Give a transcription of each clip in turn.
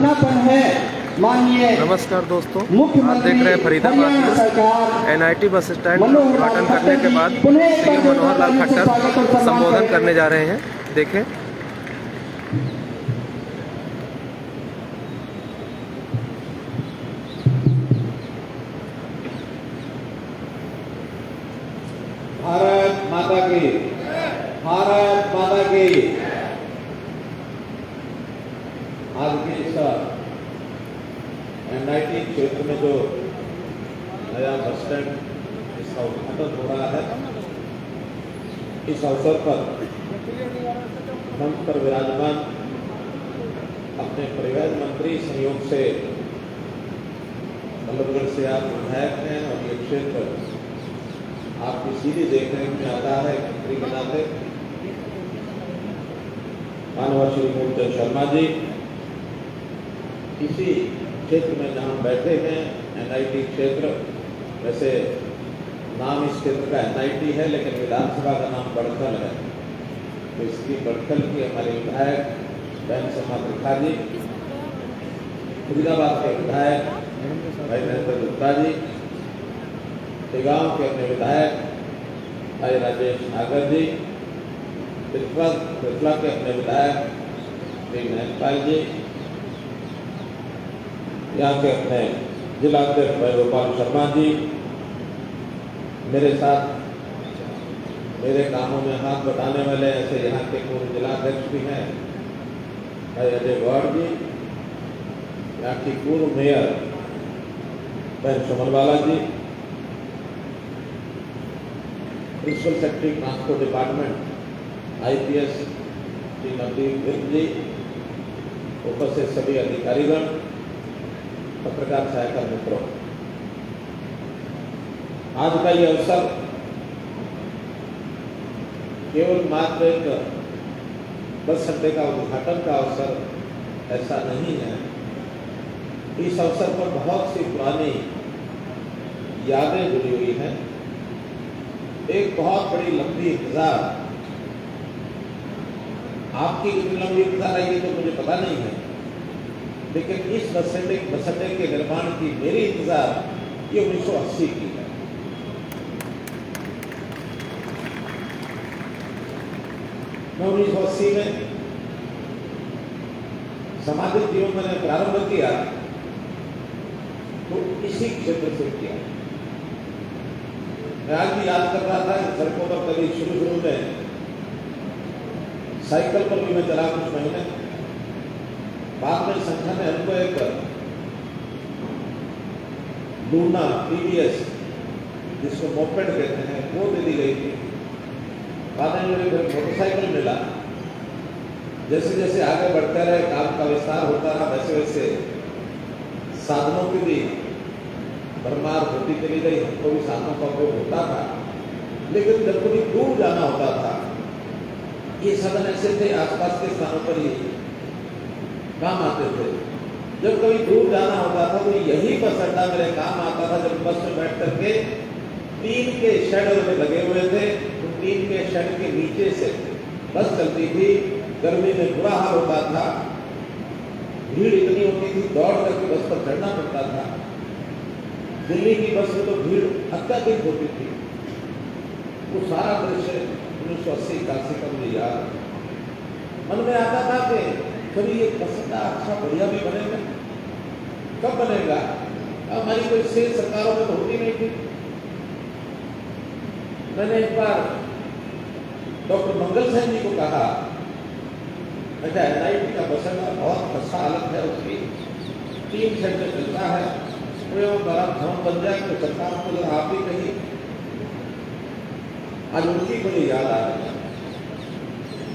अपनापन है। माननीय नमस्कार दोस्तों, आप मुख्यमंत्री देख रहे हैं फरीदाबाद में NIT बस स्टैंड का उद्घाटन करने के बाद सीएम मनोहर लाल खट्टर संबोधन करने जा रहे हैं। देखें। भारत माता की, भारत माता की। आज के इस NIT क्षेत्र में जो नया बस स्टैंड इसका उद्घाटन हो रहा है, इस अवसर पर मंच पर विराजमान अपने परिवहन मंत्री संयोग से बल्लभगढ़ से आप विधायक हैं और ये क्षेत्र आपकी सीधी देखने में आता है मंत्री के नाते माननीय श्री मूलचंद शर्मा जी। इसी क्षेत्र में जहाँ बैठे हैं NIT क्षेत्र, वैसे नाम इस क्षेत्र का NIT है लेकिन विधानसभा का नाम बड़खल है, तो इसकी बड़खल की हमारे विधायक बहन समा त्रिपाठी, फरीदाबाद के विधायक भाई नरेंद्र गुप्ता जी, गांव के अपने विधायक भाई राजेश नागर जी, तिरपला के अपने विधायक श्री महंतपाल जी, यहाँ के अपने जिला अध्यक्ष भाई गोपाल शर्मा जी, मेरे साथ मेरे कामों में हाथ बटाने वाले ऐसे यहाँ के पूर्व जिला अध्यक्ष भी हैं भाई अजय गौड़ जी, यहाँ की पूर्व मेयर बहन Sumanwala ji, principal secretary transport department IPS Shri Navdeep ji, उपस्थित सभी अधिकारीगण, पत्रकार सहायता मित्रों, आज का ये अवसर केवल मात्र एक बस अड्डे का उद्घाटन का अवसर ऐसा नहीं है। इस अवसर पर बहुत सी पुरानी यादें जुड़ी हुई हैं। एक बहुत बड़ी लंबी इंतजार, आपकी कितनी लंबी इंतजार है ये तो मुझे पता नहीं है, लेकिन इस बस अड्डे के निर्माण की मेरी इंतजार ये 1980 की है। मैं 1980 में सामाजिक जीवन मैंने प्रारंभ किया तो इसी क्षेत्र से किया। मैं आज भी याद कर रहा था कि सड़कों पर कभी शुरू में साइकिल पर भी मैं चला कुछ महीने, बाद में संख्या ने हमको एक लूना TVS जिसको मोपेड कहते हैं वो दे दी गई थी। बाद में मुझे मोटरसाइकिल मिला। जैसे जैसे आगे बढ़ते रहे, काम का विस्तार होता रहा, वैसे वैसे साधनों की भी भरमार होती चली गई। हमको भी साधनों का उपयोग होता था, लेकिन जब कभी दूर जाना होता था, ये साधन ऐसे थे आसपास के स्थानों पर ही काम आते थे। जब कभी दूर जाना होता था तो यही बस अड्डा मेरे काम आता था। जब बस में बैठ करके टीन के शेड में लगे हुए थे, उन टीन के शेड के नीचे से बस चलती थी। गर्मी में बुरा हाल होता था, भीड़ इतनी होती थी, दौड़ करके बस पर चढ़ना पड़ता था। दिल्ली की बस में तो भीड़ अत्यधिक होती थी। वो सारा दृश्य 1980-81 का मुझे याद मन में आता था कि कभी ये पसंद अच्छा बढ़िया भी बनेगा, कब बनेगा? हमारी कोई सेल सरकारों में तो होती नहीं थी। मैंने एक बार डॉक्टर मंगल सेन जी को कहा, अच्छा NIT का बस अड्डा बहुत खस्ता हालत है, उसकी 3 सेंटर चलता है, बड़ा भवन बन जाए तो सरकार को जरा आप ही कही। आज उनकी मुझे याद आ रही है।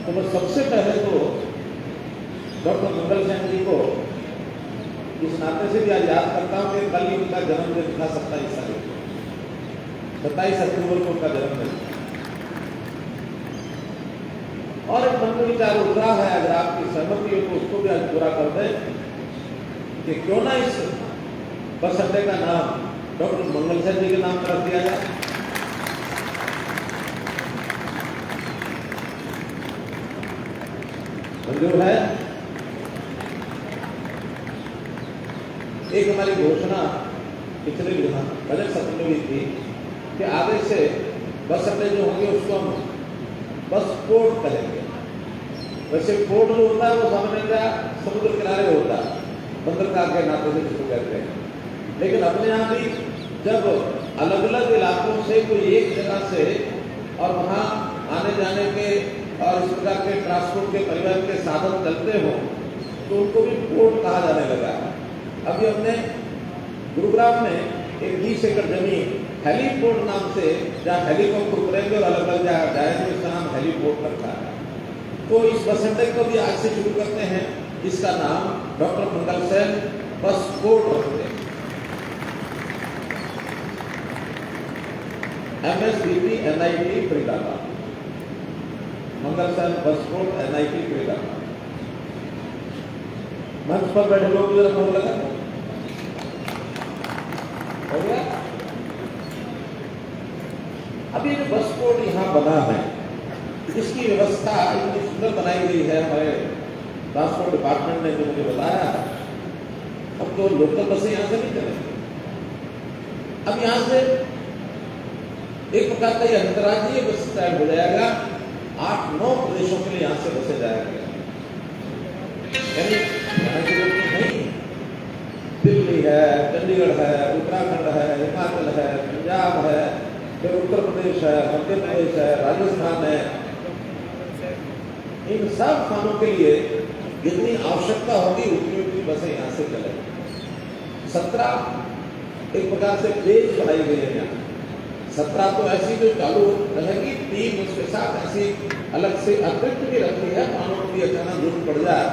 तो मैं सबसे पहले तो डॉक्टर मंगल सेन जी को इस नाते से भी आज याद करता हूँ कि कल ही उनका जन्मदिन था, 27 अक्टूबर को उनका जन्मदिन। और एक मन में विचार उठ रहा है, अगर आपकी सहमति हो तो उसको भी आज पूरा कर दें कि क्यों ना इस बस अड्डे का नाम डॉक्टर मंगल सेन जी के नाम पर रख दिया जाए। मंजूर है? एक हमारी घोषणा पिछले बजट सत्र में भी थी कि आगे से बस अड्डे जो होंगे उसको हम बस पोर्ट करेंगे। वैसे पोर्ट जो होता है वो सामान्यतः समुद्र किनारे होता है, बंदरगाह के नाते से जिसको कहते हैं। लेकिन अपने यहाँ भी जब अलग अलग इलाकों से कोई एक जगह से और वहाँ आने जाने के और इस प्रकार के ट्रांसपोर्ट के परिवहन के साधन चलते हों तो उनको भी पोर्ट कहा जाने लगा है। अभी हमने गुरुग्राम में एक 20 एकड़ जमीन हेलीपोर्ट नाम से, जहाँ हेलीकॉप्टर उतरेंगे और अलग अलग जगह जाएंगे, उसका नाम हेलीपोर्ट रखा है। तो इस बस अड्डे को भी आज से शुरू करते हैं, इसका नाम डॉक्टर मंगल सेन बस पोर्ट रखते हैं। MSBP NIT फरीदाबाद, मंगल Sen bus port NIT Faridabad. मंच पर बैठे लोग जरा फोन लगा हो गया। अभी जो बस पोर्ट यहाँ बना है, इसकी व्यवस्था इतनी सुंदर बनाई गई है हमारे ट्रांसपोर्ट डिपार्टमेंट ने जो मुझे बताया। अब तो लोकल बसें यहाँ से नहीं चलेंगी, अब यहाँ से एक प्रकार का ये अंतर्राज्यीय बस स्टैंड हो जाएगा। 8-9 प्रदेशों के लिए यहाँ से बसें जाएंगे। नहीं, दिल्ली है, चंडीगढ़ है, उत्तराखंड है, हिमाचल है, पंजाब है, फिर उत्तर प्रदेश है, मध्य प्रदेश है, राजस्थान है। इन सब स्थानों के लिए जितनी आवश्यकता होगी उतनी उतनी बसें यहाँ से चलेंगी। 17 एक प्रकार से बेच बनाई गई है यहाँ। 17 तो ऐसी जो चालू रहेगी, 3 उसके साथ ऐसी अलग से अतिरिक्त भी रखी है। मानो की अचानक जरूरत पड़ जाए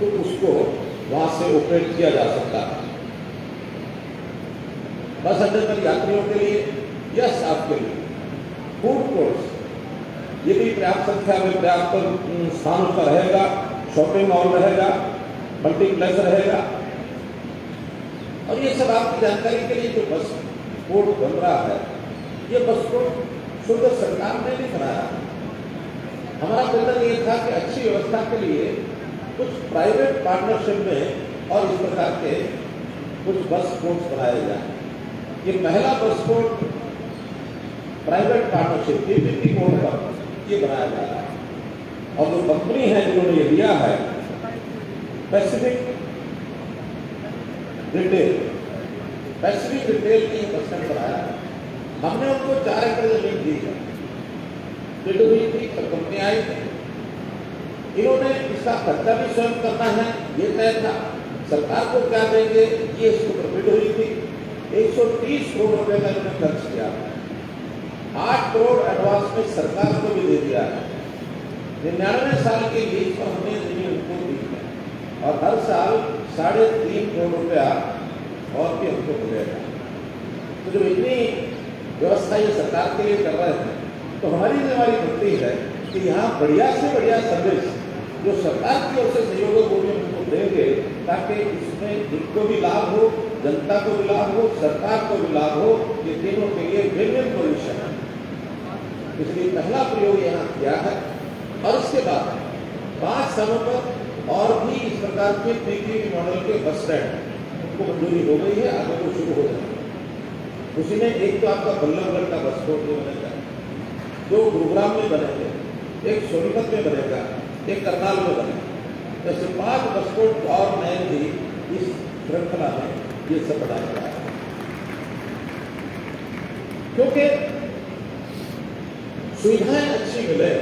तो उसको वहां से ऑपरेट किया जा सकता है। बस अड्डे पर यात्रियों के लिए या स्टाफ के लिए फूड कोर्ट्स, ये भी पर्याप्त संख्या में पर्याप्त स्थान उसका रहेगा। शॉपिंग मॉल रहेगा, मल्टीप्लेक्स रहेगा। और ये सब आपकी जानकारी के लिए जो बस पोर्ट बन रहा है, ये बस पोर्ट शुद्ध सरकार ने नहीं बनाया। हमारा प्रयत्न ये था कि अच्छी व्यवस्था के लिए कुछ प्राइवेट पार्टनरशिप में और इस प्रकार के कुछ बस पोर्ट्स बनाए जाए। ये पहला bus port private partnership PPP mode पर ये बनाया जा रहा है। और जो कंपनी है जिन्होंने ये दिया है, पैसिफिक रिटेल की बस स्टैंड बनाया है। हमने उनको 4 एकड़ जमीन दी है, बिड हुई थी, कंपनी आई थी। इन्होंने इसका खर्चा भी स्वयं करना है, ये तय था। सरकार को क्या देंगे, ये इसके ऊपर बिड हुई थी। 130 करोड़ रुपए का इन्होंने खर्च किया। 8 करोड़ एडवांस में सरकार को भी दे दिया है। 99 साल के लीज पर हमने जमीन उनको दी है और हर साल 3.5 करोड़ रुपया और भी हमको मिलेगा। तो जो इतनी व्यवस्था ये सरकार के लिए कर रहे हैं, तो हमारी जिम्मेदारी बनती है कि यहाँ बढ़िया से बढ़िया सर्विस जो सरकार की ओर से सहयोग होगी उनको देंगे, ताकि इसमें जिनको भी लाभ हो, जनता को भी लाभ हो, सरकार को भी लाभ हो। ये तीनों के लिए विन-विन पोजीशन है। इसलिए पहला प्रयोग यहाँ किया है और इसके बाद 5 सालों पर और भी इस प्रकार के PPP मॉडल के बस स्टैंड उनको मंजूरी हो गई है, आगे वो शुरू हो जाएगा। उसी में एक तो आपका बल्लभगढ़ का बस पोर्ट जो बनेगा, 2 गुरुग्राम में बनेंगे, एक सोनीपत में बनेगा, एक करनाल में बनेगा। ऐसे 5 बस पोर्ट और नए भी इस श्रृंखला में ये सब बनाया गया है। क्योंकि सुविधाएं अच्छी मिले।